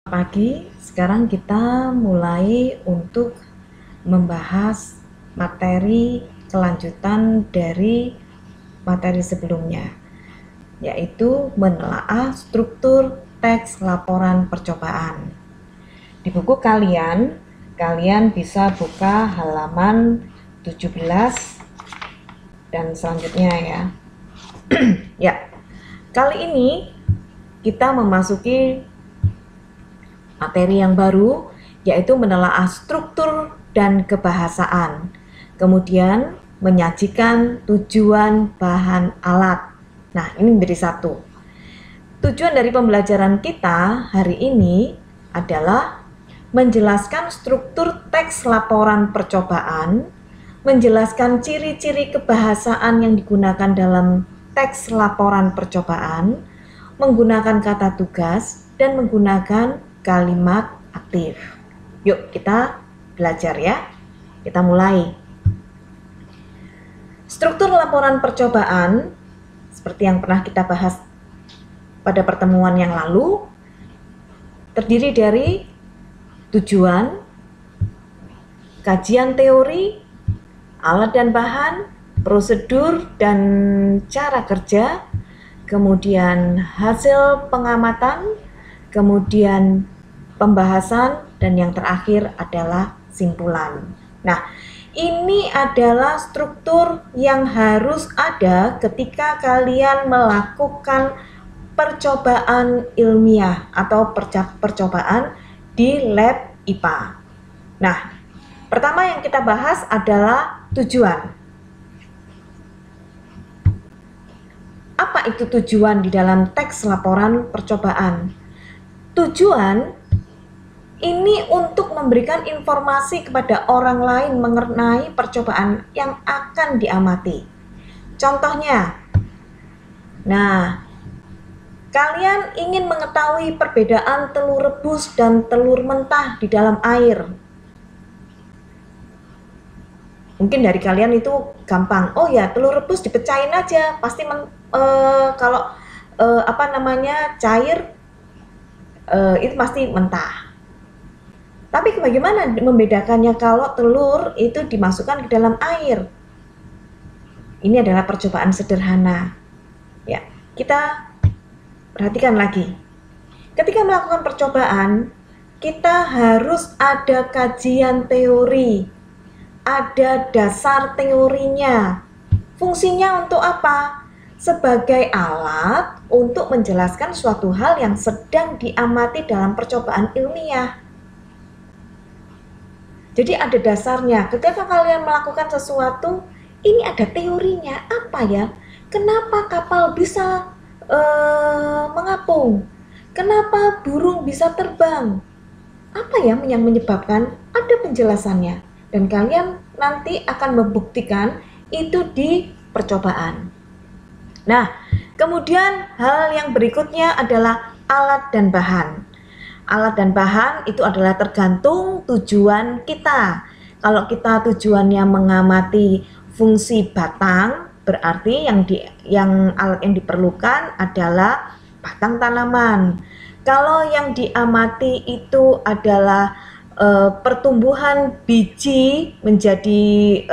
Pagi, sekarang kita mulai untuk membahas materi kelanjutan dari materi sebelumnya, yaitu menelaah struktur teks laporan percobaan. Di buku kalian bisa buka halaman 17 dan selanjutnya ya. Ya, kali ini kita memasuki materi yang baru, yaitu menelaah struktur dan kebahasaan, kemudian menyajikan tujuan bahan alat. Nah, ini menjadi satu. Tujuan dari pembelajaran kita hari ini adalah menjelaskan struktur teks laporan percobaan, menjelaskan ciri-ciri kebahasaan yang digunakan dalam teks laporan percobaan, menggunakan kata tugas, dan menggunakan kalimat aktif. Yuk kita belajar ya. Kita mulai. Struktur laporan percobaan seperti yang pernah kita bahas pada pertemuan yang lalu terdiri dari tujuan, kajian teori, alat dan bahan, prosedur dan cara kerja, kemudian hasil pengamatan, kemudian pembahasan, dan yang terakhir adalah simpulan. Nah, ini adalah struktur yang harus ada ketika kalian melakukan percobaan ilmiah atau percobaan di lab IPA. Nah, pertama yang kita bahas adalah tujuan. Apa itu tujuan di dalam teks laporan percobaan? Tujuan ini untuk memberikan informasi kepada orang lain mengenai percobaan yang akan diamati. Contohnya, nah, kalian ingin mengetahui perbedaan telur rebus dan telur mentah di dalam air. Mungkin dari kalian itu gampang. Oh ya, telur rebus dipecahin aja, pasti kalau cair itu pasti mentah. Tapi bagaimana membedakannya kalau telur itu dimasukkan ke dalam air? Ini adalah percobaan sederhana. Ya, kita perhatikan lagi. Ketika melakukan percobaan, kita harus ada kajian teori, ada dasar teorinya. Fungsinya untuk apa? Sebagai alat untuk menjelaskan suatu hal yang sedang diamati dalam percobaan ilmiah. Jadi ada dasarnya. Ketika kalian melakukan sesuatu, ini ada teorinya. Apa ya? Kenapa kapal bisa mengapung? Kenapa burung bisa terbang? Apa ya yang menyebabkan? Ada penjelasannya. Dan kalian nanti akan membuktikan itu di percobaan. Nah, kemudian hal yang berikutnya adalah alat dan bahan. Alat dan bahan itu adalah tergantung tujuan kita. Kalau kita tujuannya mengamati fungsi batang, berarti yang alat yang diperlukan adalah batang tanaman. Kalau yang diamati itu adalah pertumbuhan biji menjadi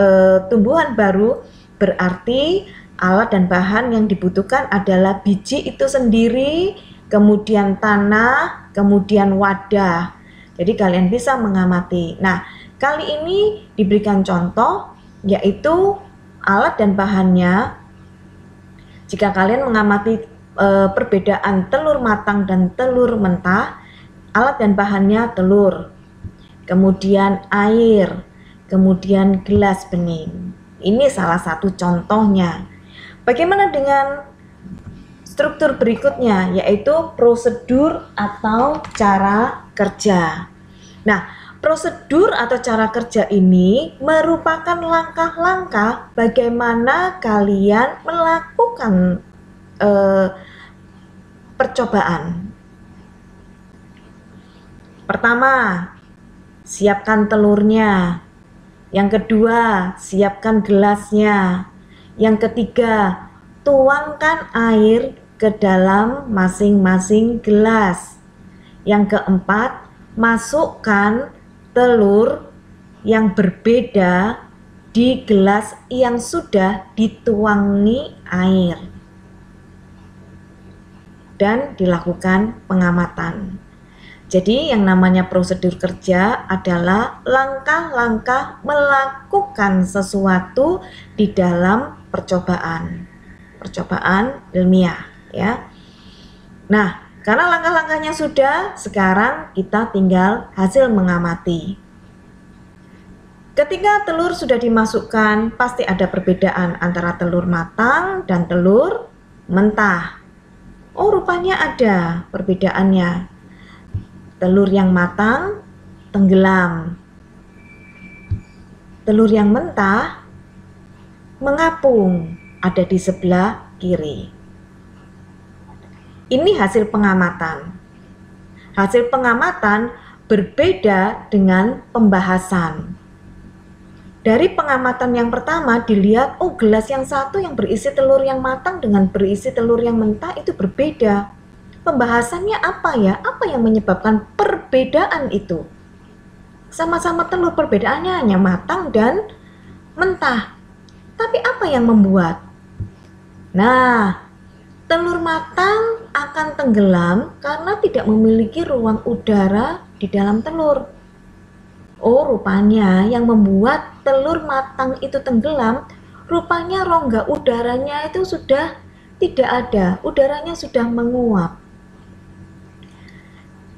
tumbuhan baru, berarti alat dan bahan yang dibutuhkan adalah biji itu sendiri, kemudian tanah, kemudian wadah. Jadi kalian bisa mengamati. Nah, kali ini diberikan contoh, yaitu alat dan bahannya. Jika kalian mengamati perbedaan telur matang dan telur mentah, alat dan bahannya telur, kemudian air, kemudian gelas bening. Ini salah satu contohnya. Bagaimana dengan struktur berikutnya, yaitu prosedur atau cara kerja. Nah, prosedur atau cara kerja ini merupakan langkah-langkah bagaimana kalian melakukan percobaan. Pertama, siapkan telurnya. Yang kedua, siapkan gelasnya. Yang ketiga, tuangkan air ke dalam masing-masing gelas. Yang keempat, masukkan telur yang berbeda di gelas yang sudah dituangi air dan dilakukan pengamatan. Jadi yang namanya prosedur kerja adalah langkah-langkah melakukan sesuatu di dalam percobaan ilmiah, ya. Nah, karena langkah-langkahnya sudah, sekarang kita tinggal hasil mengamati. Ketika telur sudah dimasukkan, pasti ada perbedaan antara telur matang dan telur mentah. Oh, rupanya ada perbedaannya. Telur yang matang tenggelam. Telur yang mentah mengapung, ada di sebelah kiri. Ini hasil pengamatan. Hasil pengamatan berbeda dengan pembahasan. Dari pengamatan yang pertama dilihat, oh gelas yang satu yang berisi telur yang matang dengan berisi telur yang mentah itu berbeda. Pembahasannya apa ya? Apa yang menyebabkan perbedaan itu? Sama-sama telur, perbedaannya hanya matang dan mentah. Tapi apa yang membuat? Nah, telur matang akan tenggelam karena tidak memiliki ruang udara di dalam telur. Oh, rupanya yang membuat telur matang itu tenggelam, rupanya rongga udaranya itu sudah tidak ada, udaranya sudah menguap.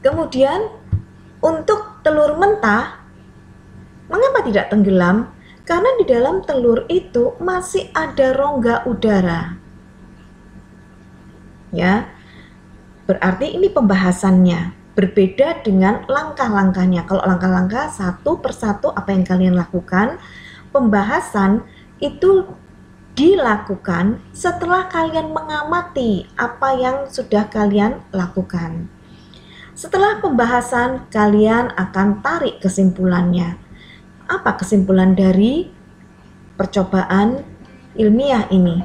Kemudian untuk telur mentah, mengapa tidak tenggelam? Karena di dalam telur itu masih ada rongga udara. Ya, berarti ini pembahasannya berbeda dengan langkah-langkahnya. Kalau langkah-langkah satu persatu apa yang kalian lakukan, pembahasan itu dilakukan setelah kalian mengamati apa yang sudah kalian lakukan. Setelah pembahasan, kalian akan tarik kesimpulannya. Apa kesimpulan dari percobaan ilmiah ini?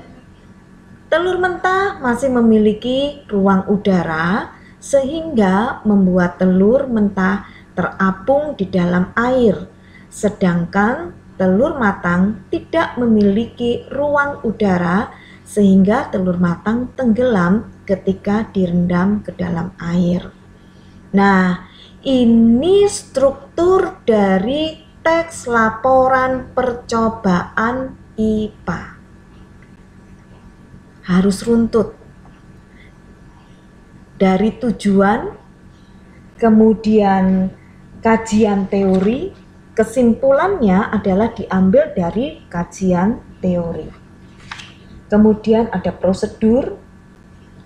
Telur mentah masih memiliki ruang udara sehingga membuat telur mentah terapung di dalam air, sedangkan telur matang tidak memiliki ruang udara sehingga telur matang tenggelam ketika direndam ke dalam air. Nah, ini struktur dari teks laporan percobaan IPA. Harus runtut dari tujuan, kemudian kajian teori, kesimpulannya adalah diambil dari kajian teori. Kemudian ada prosedur,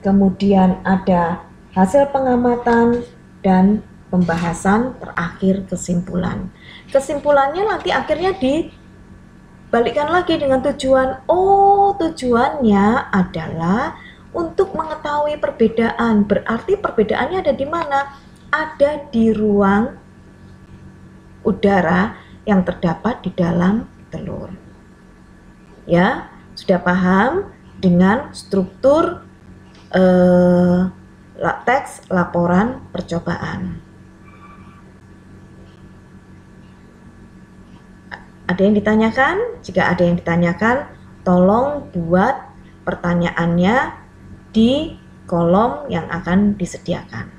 kemudian ada hasil pengamatan dan pembahasan, terakhir kesimpulan. Kesimpulannya nanti akhirnya dibalikkan lagi dengan tujuan. Oh, tujuannya adalah untuk mengetahui perbedaan. Berarti perbedaannya ada di mana? Ada di ruang udara yang terdapat di dalam telur. Ya, sudah paham dengan struktur teks laporan percobaan. Ada yang ditanyakan? Jika ada yang ditanyakan, tolong buat pertanyaannya di kolom yang akan disediakan.